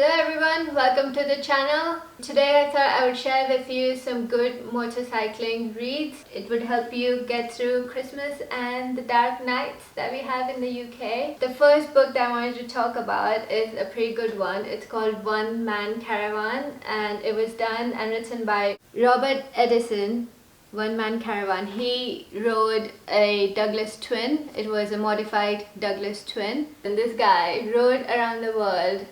Hello everyone, welcome to the channel. Today I thought I would share with you some good motorcycling reads. It would help you get through Christmas and the dark nights that we have in the UK. The first book that I wanted to talk about is a pretty good one. It's called One Man Caravan and it was done and written by Robert Edison. One Man Caravan. He rode a Douglas twin. It was a modified Douglas twin. And this guy rode around the world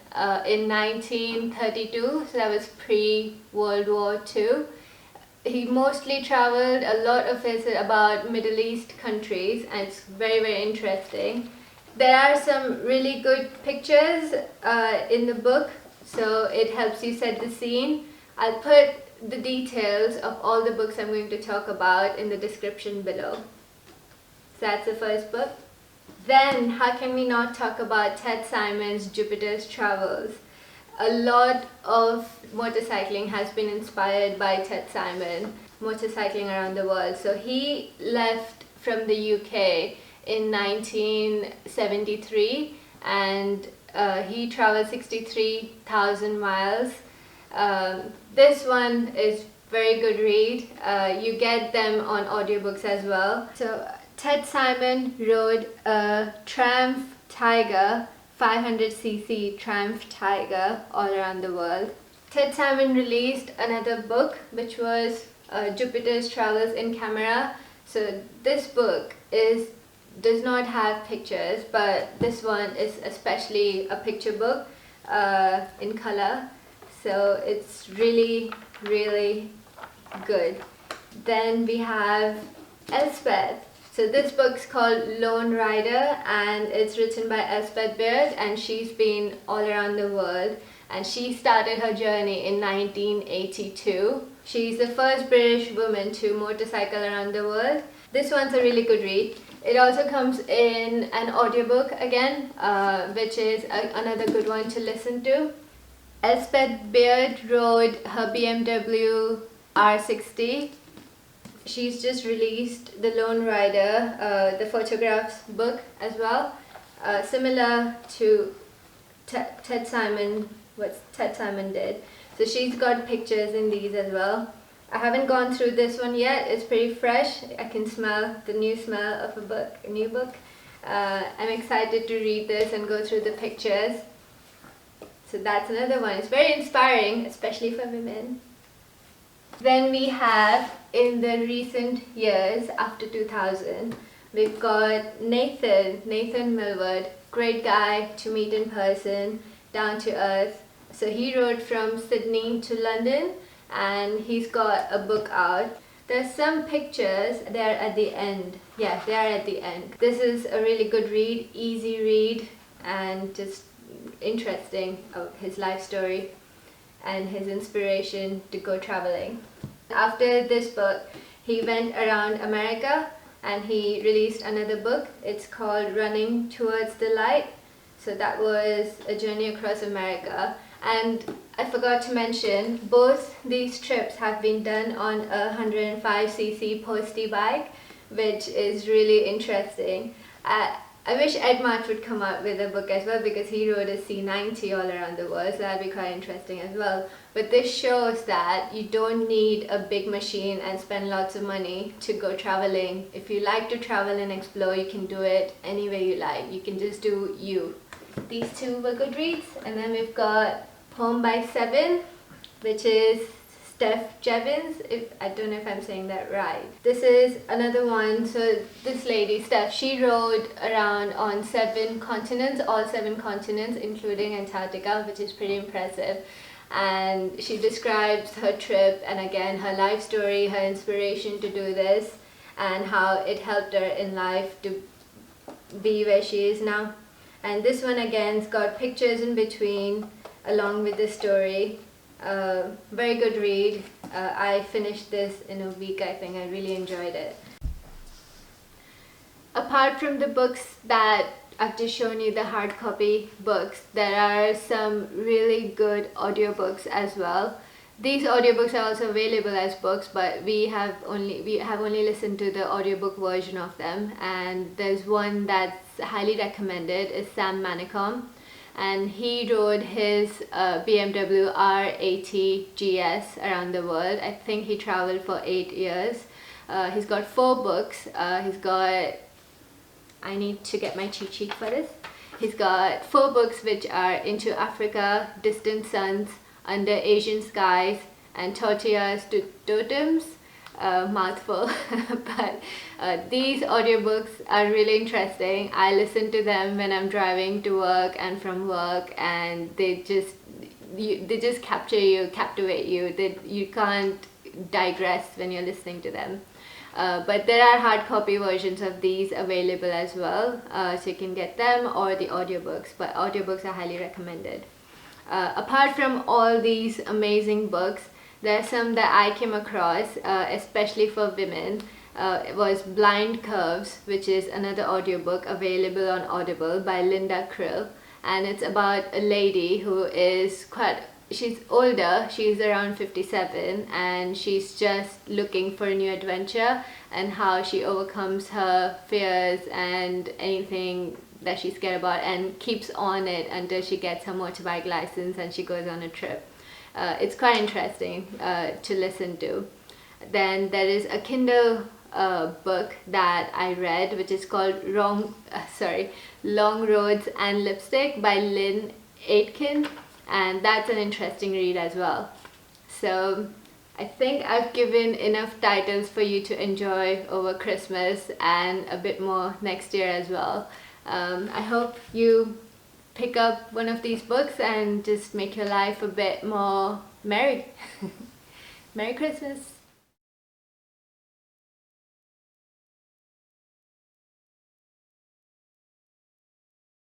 in 1932, so that was pre-World War II. He mostly traveled, a lot of it about Middle East countries, and it's very, very interesting. There are some really good pictures in the book, so it helps you set the scene. I'll put the details of all the books I'm going to talk about in the description below. So that's the first book. Then how can we not talk about Ted Simon's Jupiter's Travels? A lot of motorcycling has been inspired by Ted Simon, motorcycling around the world. So he left from the UK in 1973 and he traveled 63,000 miles. This one is very good read. You get them on audiobooks as well. So Ted Simon rode a Triumph Tiger, 500cc Triumph Tiger all around the world. Ted Simon released another book which was Jupiter's Travels in Camera. So this book does not have pictures, but this one is especially a picture book in color. So it's really, really good. Then we have Elspeth. So this book's called Lone Rider and it's written by Elspeth Beard and she's been all around the world and she started her journey in 1982. She's the first British woman to motorcycle around the world. This one's a really good read. It also comes in an audiobook again, which is another good one to listen to. Elspeth Beard rode her BMW R60. She's just released the Lone Rider, the photographs book as well, similar to Ted Simon, what Ted Simon did. So she's got pictures in these as well. I haven't gone through this one yet. It's pretty fresh. I can smell the new smell of a new book. I'm excited to read this and go through the pictures. So that's another one. It's very inspiring, especially for women. Then we have, in the recent years after 2000, we've got Nathan Millward, great guy to meet in person, down to earth. So he rode from Sydney to London and he's got a book out. There's some pictures there at the end. Yeah, they are at the end. This is a really good read, easy read, and just interesting of his life story and his inspiration to go traveling. After this book, he went around America and he released another book. It's called Running Towards the Light. So that was a journey across America. And I forgot to mention, both these trips have been done on a 105cc postie bike, which is really interesting. I wish Ed March would come out with a book as well because he rode a C90 all around the world, so that'd be quite interesting as well. But this shows that you don't need a big machine and spend lots of money to go traveling. If you like to travel and explore, you can do it any way you like. You can just do you. These two were good reads. And then we've got Home by 7, which is Steph Jevons, I don't know if I'm saying that right. This is another one. So this lady, Steph, she rode around on 7 continents, all 7 continents, including Antarctica, which is pretty impressive. And she describes her trip and again her life story, her inspiration to do this, and how it helped her in life to be where she is now. And this one again's got pictures in between along with the story. Very good read. I finished this in a week, I think. I really enjoyed it. Apart from the books that I've just shown you, the hard copy books, there are some really good audiobooks as well. These audiobooks are also available as books, but we have only listened to the audiobook version of them, and there's one that's highly recommended is Sam Manicom. and he rode his BMW R80 GS around the world. I think he traveled for 8 years. He's got 4 books. I need to get my cheat sheet for this. He's got 4 books which are Into Africa, Distant Suns, Under Asian Skies, and Tortillas to Totems. Mouthful. But these audiobooks are really interesting. I listen to them when I'm driving to work and from work, and they just captivate you. You can't digress when you're listening to them. But there are hard copy versions of these available as well, so you can get them, or the audiobooks, but audiobooks are highly recommended. Apart from all these amazing books, there are some that I came across, especially for women. It was Blind Curves, which is another audiobook available on Audible by Linda Krill, and it's about a lady who is she's older, she's around 57, and she's just looking for a new adventure, and how she overcomes her fears and anything that she's scared about, and keeps on it until she gets her motorbike license and she goes on a trip. It's quite interesting to listen to. Then there is a Kindle book that I read, which is called Long Roads and Lipstick by Lynn Aitken, and that's an interesting read as well. So I think I've given enough titles for you to enjoy over Christmas and a bit more next year as well. I hope you pick up one of these books and just make your life a bit more merry. Merry Christmas!